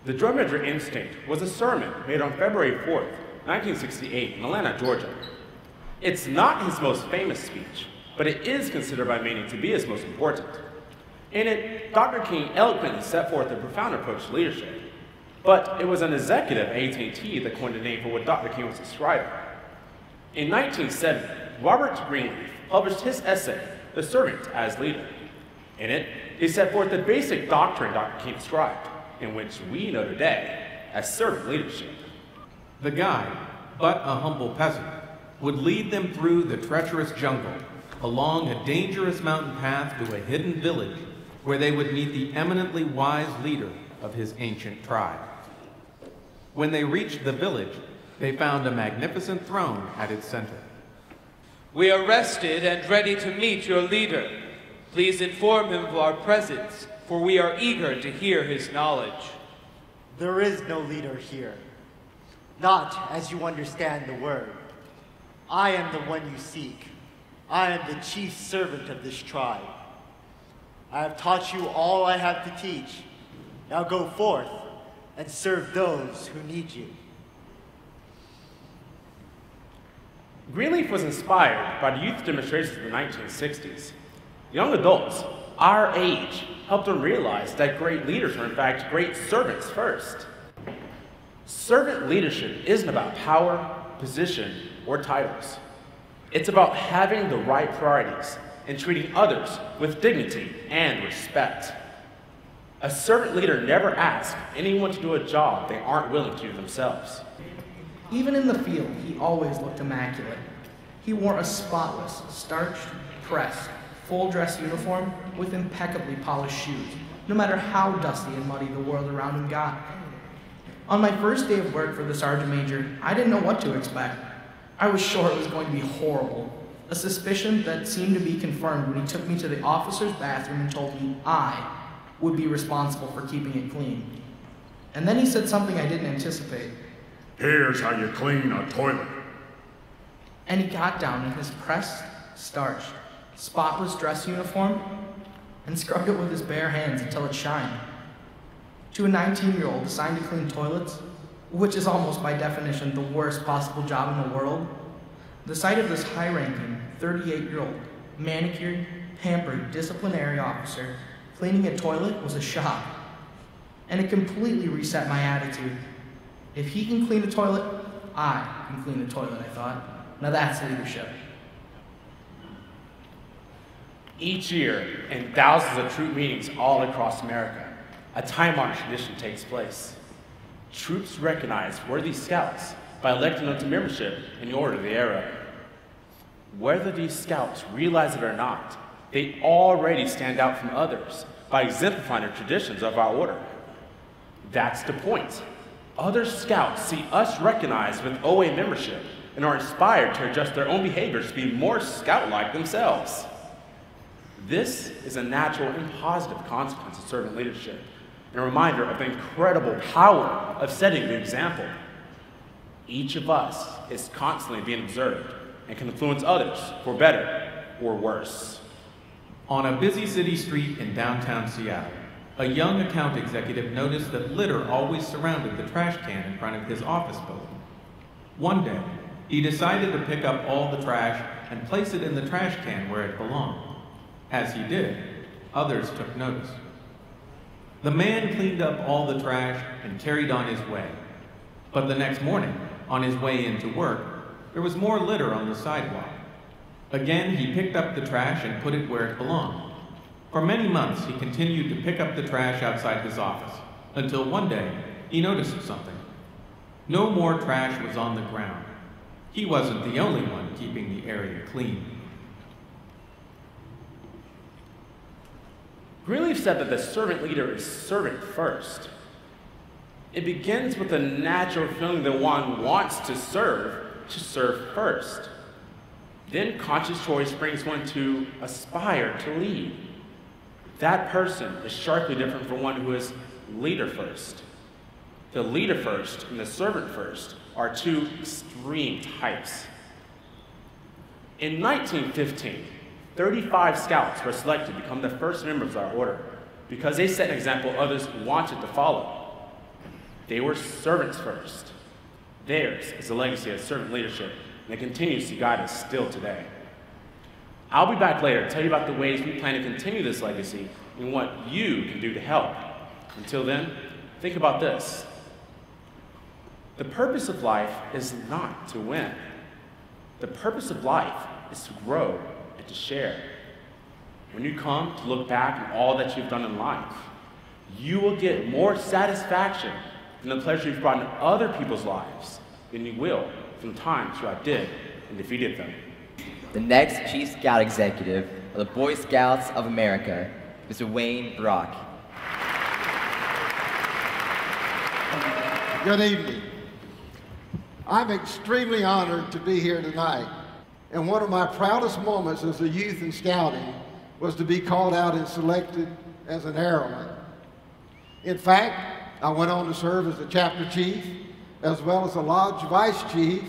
The drum major instinct was a sermon made on February 4th, 1968 in Atlanta, Georgia. It's not his most famous speech, but it is considered by many to be his most important. In it, Dr. King eloquently set forth a profound approach to leadership. But it was an executive at AT&T that coined the name for what Dr. King was describing. In 1970, Robert Greenleaf published his essay, The Servant as Leader. In it, he set forth the basic doctrine Dr. King described, in which we know today as servant leadership. The guide, but a humble peasant, would lead them through the treacherous jungle, along a dangerous mountain path to a hidden village where they would meet the eminently wise leader of his ancient tribe. When they reached the village, they found a magnificent throne at its center. We are rested and ready to meet your leader. Please inform him of our presence, for we are eager to hear his knowledge. There is no leader here, not as you understand the word. I am the one you seek. I am the chief servant of this tribe. I have taught you all I have to teach. Now go forth and serve those who need you. Greenleaf was inspired by the youth demonstrations of the 1960s. Young adults, our age, helped them realize that great leaders are in fact great servants first. Servant leadership isn't about power, position, or titles. It's about having the right priorities and treating others with dignity and respect. A servant leader never asks anyone to do a job they aren't willing to do themselves. Even in the field, he always looked immaculate. He wore a spotless, starched, pressed, full-dress uniform with impeccably polished shoes, no matter how dusty and muddy the world around him got. On my first day of work for the sergeant major, I didn't know what to expect. I was sure it was going to be horrible, a suspicion that seemed to be confirmed when he took me to the officer's bathroom and told me I would be responsible for keeping it clean. And then he said something I didn't anticipate. Here's how you clean a toilet. And he got down in his pressed, starched, spotless dress uniform and scrubbed it with his bare hands until it shined. To a 19-year-old assigned to clean toilets, which is almost by definition the worst possible job in the world, the sight of this high-ranking, 38-year-old, manicured, pampered disciplinary officer cleaning a toilet was a shock. And it completely reset my attitude. If he can clean a toilet, I can clean a toilet, I thought. Now that's leadership. Each year, in thousands of troop meetings all across America, a time-honored tradition takes place. Troops recognize worthy scouts by electing them to membership in the Order of the Arrow. Whether these scouts realize it or not, they already stand out from others by exemplifying the traditions of our order. That's the point. Other scouts see us recognized with OA membership and are inspired to adjust their own behaviors to be more scout-like themselves. This is a natural and positive consequence of servant leadership, and a reminder of the incredible power of setting the example. Each of us is constantly being observed and can influence others for better or worse. On a busy city street in downtown Seattle, a young account executive noticed that litter always surrounded the trash can in front of his office building. One day, he decided to pick up all the trash and place it in the trash can where it belonged. As he did, others took notice. The man cleaned up all the trash and carried on his way. But the next morning, on his way into work, there was more litter on the sidewalk. Again, he picked up the trash and put it where it belonged. For many months, he continued to pick up the trash outside his office, until one day, he noticed something. No more trash was on the ground. He wasn't the only one keeping the area clean. Greenleaf said that the servant leader is servant first. It begins with a natural feeling that one wants to serve first. Then conscious choice brings one to aspire to lead. That person is sharply different from one who is leader first. The leader first and the servant first are two extreme types. In 1915, 35 scouts were selected to become the first members of our order because they set an example others wanted to follow. They were servants first. Theirs is a legacy of servant leadership, and it continues to guide us still today. I'll be back later to tell you about the ways we plan to continue this legacy and what you can do to help. Until then, think about this. The purpose of life is not to win. The purpose of life is to grow and to share. When you come to look back on all that you've done in life, you will get more satisfaction from the pleasure you've brought into other people's lives than you will from times you outdid and defeated them. The next Chief Scout Executive of the Boy Scouts of America, Mr. Wayne Brock. Good evening. I'm extremely honored to be here tonight. And one of my proudest moments as a youth in scouting was to be called out and selected as an airman. In fact, I went on to serve as a chapter chief, as well as a lodge vice chief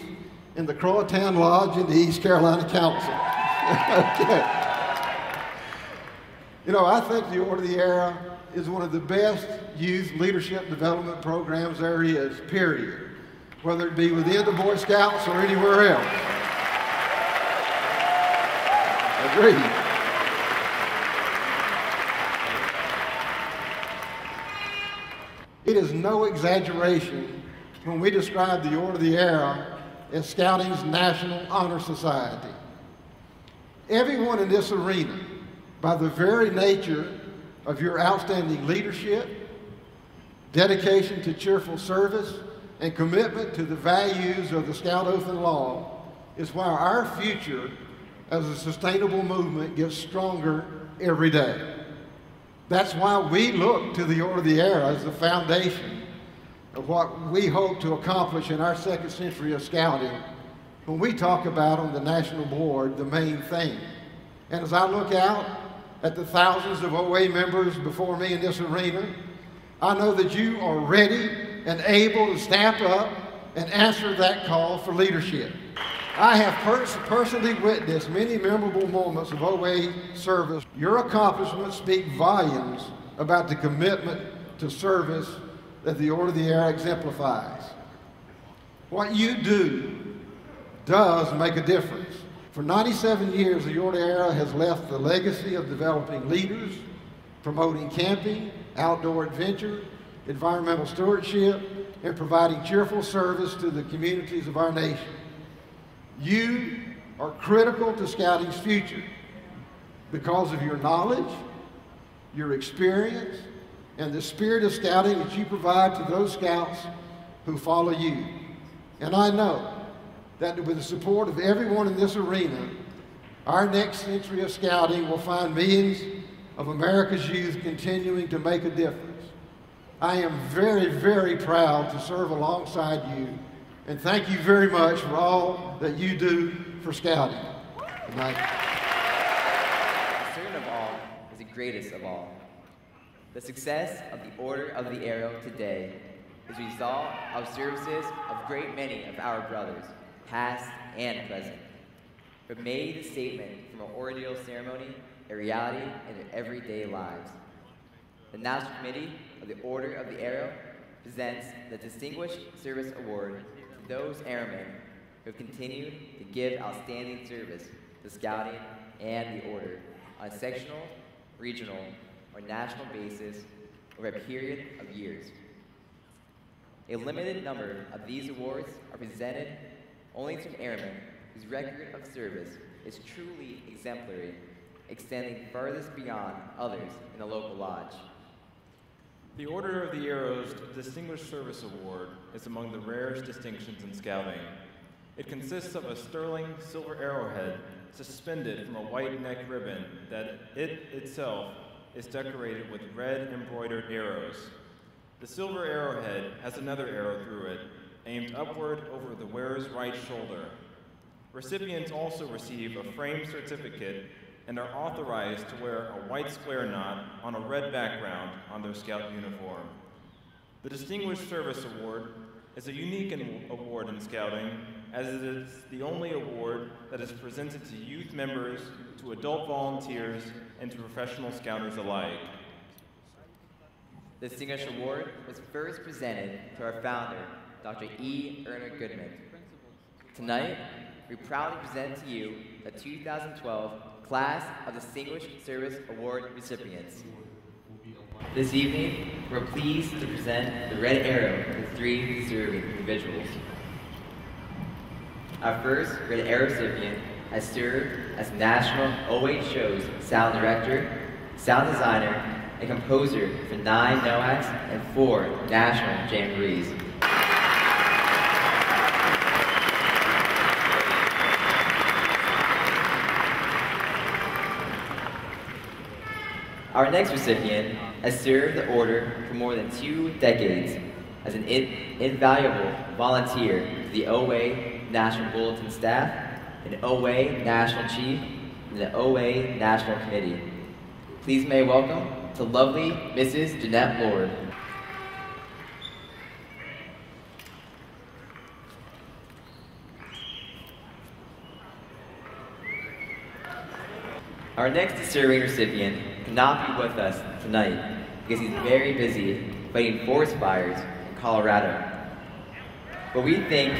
in the Croatown Lodge in the East Carolina Council. Okay. You know, I think the Order of the Era is one of the best youth leadership development programs there is, period. Whether it be within the Boy Scouts or anywhere else. Agreed. It is no exaggeration when we describe the Order of the Era as Scouting's National Honor Society. Everyone in this arena, by the very nature of your outstanding leadership, dedication to cheerful service, and commitment to the values of the Scout Oath and Law, is why our future as a sustainable movement gets stronger every day. That's why we look to the Order of the Era as the foundation of what we hope to accomplish in our second century of scouting when we talk about on the national board the main thing. And as I look out at the thousands of OA members before me in this arena, I know that you are ready and able to step up and answer that call for leadership. I have personally witnessed many memorable moments of OA service. Your accomplishments speak volumes about the commitment to service that the Order of the Era exemplifies. What you do does make a difference. For 97 years, the Order of the Era has left the legacy of developing leaders, promoting camping, outdoor adventure, environmental stewardship, and providing cheerful service to the communities of our nation. You are critical to scouting's future because of your knowledge, your experience, and the spirit of scouting that you provide to those scouts who follow you. And I know that with the support of everyone in this arena, our next century of scouting will find millions of America's youth continuing to make a difference. I am very, very proud to serve alongside you, and thank you very much for all that you do for scouting. Good night. The servant of all is the greatest of all. The success of the Order of the Arrow today is a result of services of great many of our brothers, past and present, who have made the statement from an ordeal ceremony a reality in their everyday lives. The National Committee of the Order of the Arrow presents the Distinguished Service Award to those airmen who have continued to give outstanding service to scouting and the Order on a sectional, regional, or national basis over a period of years. A limited number of these awards are presented only to airmen whose record of service is truly exemplary, extending furthest beyond others in the local lodge. The Order of the Arrow's Distinguished Service Award is among the rarest distinctions in scouting. It consists of a sterling silver arrowhead suspended from a white neck ribbon that itself is decorated with red embroidered arrows. The silver arrowhead has another arrow through it, aimed upward over the wearer's right shoulder. Recipients also receive a framed certificate and are authorized to wear a white square knot on a red background on their scout uniform. The Distinguished Service Award is a unique award in scouting, as it is the only award that is presented to youth members, to adult volunteers, and to professional scouters alike. The Distinguished Award was first presented to our founder, Dr. E. Erna Goodman. Tonight, we proudly present to you the 2012 Class of Distinguished Service Award recipients. This evening, we're pleased to present the Red Arrow to 3 deserving individuals. Our first Red Arrow recipient has served as National OA Show's sound director, sound designer, and composer for 9 NOACs and 4 national jamborees. Our next recipient has served the Order for more than 2 decades as an invaluable volunteer to the OA National Bulletin staff, an OA National Chief, and the OA National Committee. Please may welcome the lovely Mrs. Jeanette Lord. Our next deserving recipient cannot be with us tonight because he's very busy fighting forest fires in Colorado. But we think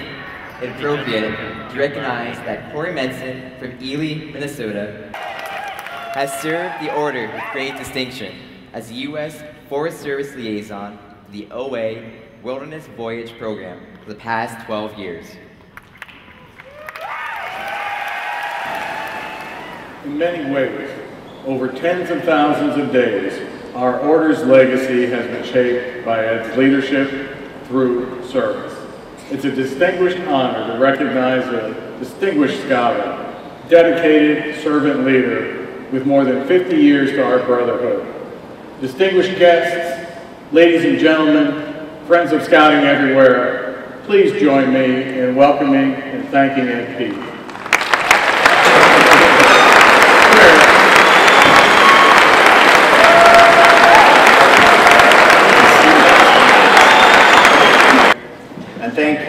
it appropriate to recognize that Corey Menson from Ely, Minnesota, has served the Order with great distinction as the U.S. Forest Service Liaison to the OA Wilderness Voyage Program for the past 12 years. In many ways, over tens of thousands of days, our Order's legacy has been shaped by its leadership through service. It's a distinguished honor to recognize a distinguished scholar, dedicated servant leader with more than 50 years to our brotherhood. Distinguished guests, ladies and gentlemen, friends of scouting everywhere, please join me in welcoming and thanking Ed Peake. And thank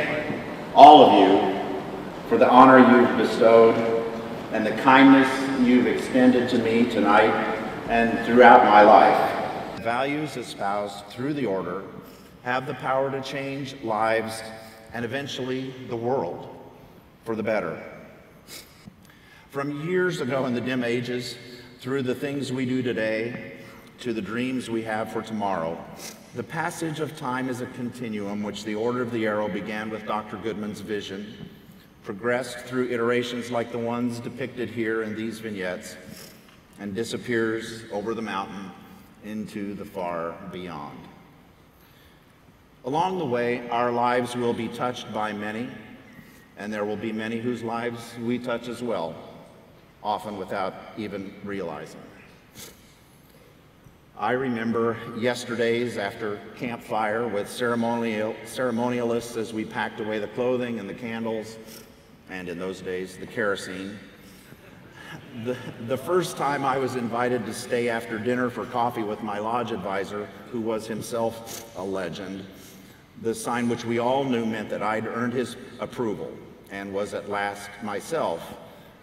all of you for the honor you've bestowed and the kindness you've extended to me tonight and throughout my life. Values espoused through the Order have the power to change lives and eventually the world for the better. From years ago in the dim ages, through the things we do today, to the dreams we have for tomorrow, the passage of time is a continuum which the Order of the Arrow began with Dr. Goodman's vision, progressed through iterations like the ones depicted here in these vignettes, and disappears over the mountain into the far beyond. Along the way, our lives will be touched by many, and there will be many whose lives we touch as well, often without even realizing. I remember yesterdays after campfire with ceremonialists as we packed away the clothing and the candles, and in those days, the kerosene. The first time I was invited to stay after dinner for coffee with my lodge advisor, who was himself a legend, the sign which we all knew meant that I'd earned his approval and was at last myself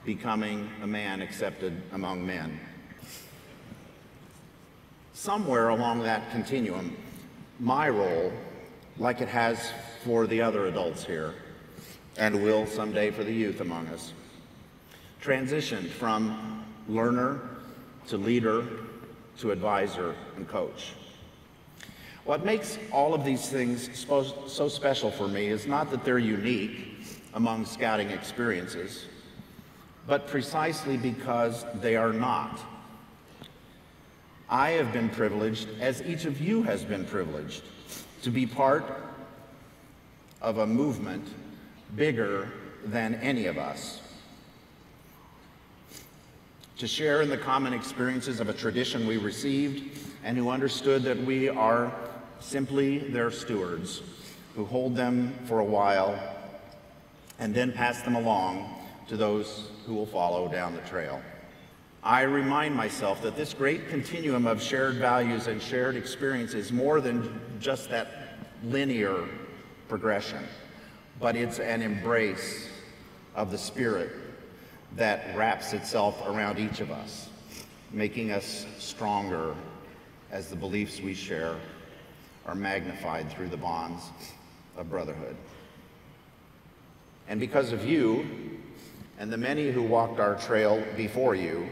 becoming a man accepted among men. Somewhere along that continuum, my role, like it has for the other adults here, and will someday for the youth among us, transitioned from learner to leader to advisor and coach. What makes all of these things so special for me is not that they're unique among scouting experiences, but precisely because they are not. I have been privileged, as each of you has been privileged, to be part of a movement bigger than any of us. To share in the common experiences of a tradition we received and who understood that we are simply their stewards, who hold them for a while and then pass them along to those who will follow down the trail. I remind myself that this great continuum of shared values and shared experience is more than just that linear progression, but it's an embrace of the spirit that wraps itself around each of us, making us stronger as the beliefs we share are magnified through the bonds of brotherhood. And because of you and the many who walked our trail before you,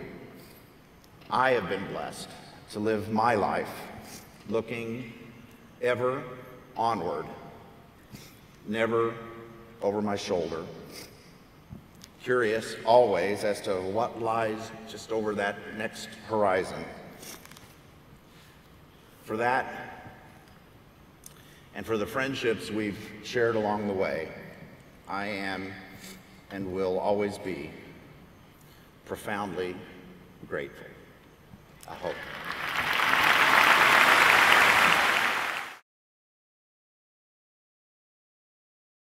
I have been blessed to live my life looking ever onward, never over my shoulder, curious always as to what lies just over that next horizon. For that, and for the friendships we've shared along the way, I am and will always be profoundly grateful. I hope.